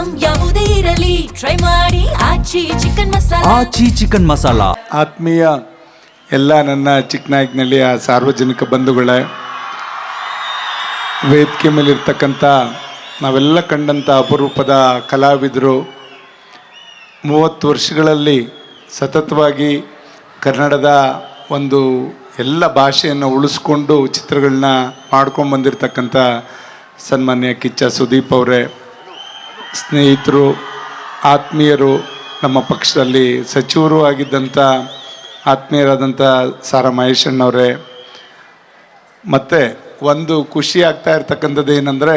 Item ಯಾವುದೇ ಇರಲಿ try ಮಾಡಿ ಆಚಿ ಚಿಕನ್ ಮಸಾಲಾ. ಆತ್ಮೀಯ ಎಲ್ಲ ನನ್ನ ಚಿಕ್ಕನಾಯಕನಹಳ್ಳಿಯ ಸಾರ್ವಜನಿಕ ಬಂಧುಗಳೇ, ವೇದಿಕೆ ಮೇಲಿರ್ತಕ್ಕಂಥ ನಾವೆಲ್ಲ ಕಂಡಂಥ ಅಪರೂಪದ ಕಲಾವಿದರು, 30 ವರ್ಷಗಳಲ್ಲಿ ಸತತವಾಗಿ ಕನ್ನಡದ ಒಂದು ಎಲ್ಲ ಭಾಷೆಯನ್ನು ಉಳಿಸ್ಕೊಂಡು ಚಿತ್ರಗಳನ್ನ ಮಾಡ್ಕೊಂಡು ಬಂದಿರತಕ್ಕಂಥ ಸನ್ಮಾನ್ಯ ಕಿಚ್ಚ ಸುದೀಪ್ ಅವರೇ, ಸ್ನೇಹಿತರು, ಆತ್ಮೀಯರು, ನಮ್ಮ ಪಕ್ಷದಲ್ಲಿ ಸಚಿವರು ಆಗಿದ್ದಂಥ ಆತ್ಮೀಯರಾದಂಥ ಸಾರಾ ಮಹೇಶಣ್ಣವರೇ, ಮತ್ತು ಒಂದು ಖುಷಿ ಆಗ್ತಾ ಇರ್ತಕ್ಕಂಥದ್ದು ಏನಂದರೆ,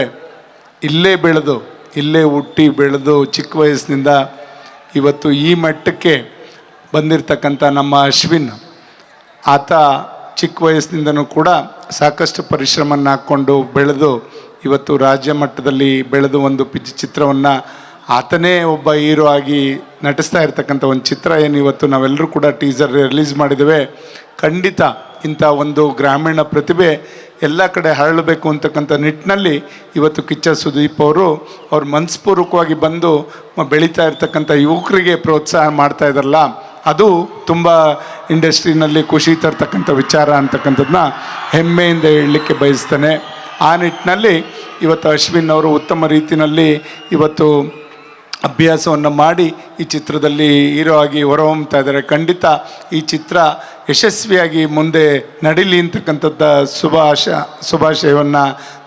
ಇಲ್ಲೇ ಬೆಳೆದು ಇಲ್ಲೇ ಹುಟ್ಟಿ ಬೆಳೆದು ಚಿಕ್ಕ ವಯಸ್ಸಿನಿಂದ ಇವತ್ತು ಈ ಮಟ್ಟಕ್ಕೆ ಬಂದಿರತಕ್ಕಂಥ ನಮ್ಮ ಅಶ್ವಿನ್, ಆತ ಚಿಕ್ಕ ವಯಸ್ಸಿನಿಂದನೂ ಕೂಡ ಸಾಕಷ್ಟು ಪರಿಶ್ರಮವನ್ನು ಹಾಕ್ಕೊಂಡು ಬೆಳೆದು ಇವತ್ತು ರಾಜ್ಯ ಮಟ್ಟದಲ್ಲಿ ಬೆಳೆದು ಒಂದು ಚಿತ್ರವನ್ನು ಆತನೇ ಒಬ್ಬ ಹೀರೋ ಆಗಿ ನಟಿಸ್ತಾ ಇರ್ತಕ್ಕಂಥ ಒಂದು ಚಿತ್ರ ಏನು ಇವತ್ತು ನಾವೆಲ್ಲರೂ ಕೂಡ ಟೀಸರ್ ರಿಲೀಸ್ ಮಾಡಿದ್ದೇವೆ. ಖಂಡಿತ ಇಂಥ ಒಂದು ಗ್ರಾಮೀಣ ಪ್ರತಿಭೆ ಎಲ್ಲ ಕಡೆ ಹರಳಬೇಕು ಅಂತಕ್ಕಂಥ ನಿಟ್ಟಿನಲ್ಲಿ ಇವತ್ತು ಕಿಚ್ಚ ಸುದೀಪ್ ಅವರು ಅವ್ರ ಮನಸ್ಪೂರ್ವಕವಾಗಿ ಬಂದು ಬೆಳೀತಾ ಇರ್ತಕ್ಕಂಥ ಯುವಕರಿಗೆ ಪ್ರೋತ್ಸಾಹ ಮಾಡ್ತಾ ಇದ್ದಾರಲ್ಲ, ಅದು ತುಂಬ ಇಂಡಸ್ಟ್ರಿನಲ್ಲಿ ಖುಷಿ ತರ್ತಕ್ಕಂಥ ವಿಚಾರ ಅಂತಕ್ಕಂಥದ್ದನ್ನ ಹೆಮ್ಮೆಯಿಂದ ಹೇಳಲಿಕ್ಕೆ ಬಯಸ್ತೇನೆ. ಆ ನಿಟ್ಟಿನಲ್ಲಿ ಇವತ್ತು ಅಶ್ವಿನ್ ಅವರು ಉತ್ತಮ ರೀತಿಯಲ್ಲಿ ಇವತ್ತು ಅಭ್ಯಾಸವನ್ನು ಮಾಡಿ ಈ ಚಿತ್ರದಲ್ಲಿ ಹೀರೋ ಆಗಿ ಹೊರಹೊಮ್ತಾ ಇದ್ದಾರೆ. ಖಂಡಿತ ಈ ಚಿತ್ರ ಯಶಸ್ವಿಯಾಗಿ ಮುಂದೆ ನಡೀಲಿ ಅಂತಕ್ಕಂಥದ್ದ ಶುಭಾಶಯವನ್ನು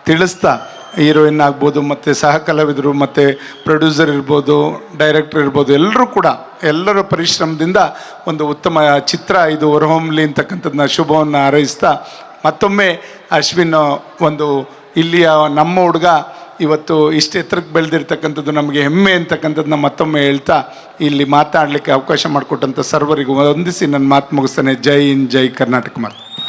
ತಿಳಿಸ್ತಾ, ಹೀರೋಯಿನ್ ಆಗ್ಬೋದು ಮತ್ತು ಸಹ ಕಲಾವಿದರು ಮತ್ತು ಪ್ರೊಡ್ಯೂಸರ್ ಇರ್ಬೋದು, ಡೈರೆಕ್ಟರ್ ಇರ್ಬೋದು, ಎಲ್ಲರೂ ಕೂಡ ಎಲ್ಲರ ಪರಿಶ್ರಮದಿಂದ ಒಂದು ಉತ್ತಮ ಚಿತ್ರ ಇದು ಹೊರಹೊಮ್ಮಲಿ ಅಂತಕ್ಕಂಥದ್ದನ್ನ ಶುಭವನ್ನು ಹಾರೈಸ್ತಾ, ಮತ್ತೊಮ್ಮೆ ಅಶ್ವಿನ್ ಒಂದು ಇಲ್ಲಿಯ ನಮ್ಮ ಹುಡುಗ ಇವತ್ತು ಇಷ್ಟು ಎತ್ತರಕ್ಕೆ ಬೆಳೆದಿರ್ತಕ್ಕಂಥದ್ದು ನಮಗೆ ಹೆಮ್ಮೆ ಅಂತಕ್ಕಂಥದ್ದನ್ನ ಮತ್ತೊಮ್ಮೆ ಹೇಳ್ತಾ ಇಲ್ಲಿ ಮಾತಾಡಲಿಕ್ಕೆ ಅವಕಾಶ ಮಾಡಿಕೊಟ್ಟಂಥ ಸರ್ವರಿಗೂ ವಂದಿಸಿ ನನ್ನ ಮಾತು ಮುಗಿಸ್ತೇನೆ. ಜೈ ಹಿಂದ್, ಜೈ ಕರ್ನಾಟಕ ಮಾತು.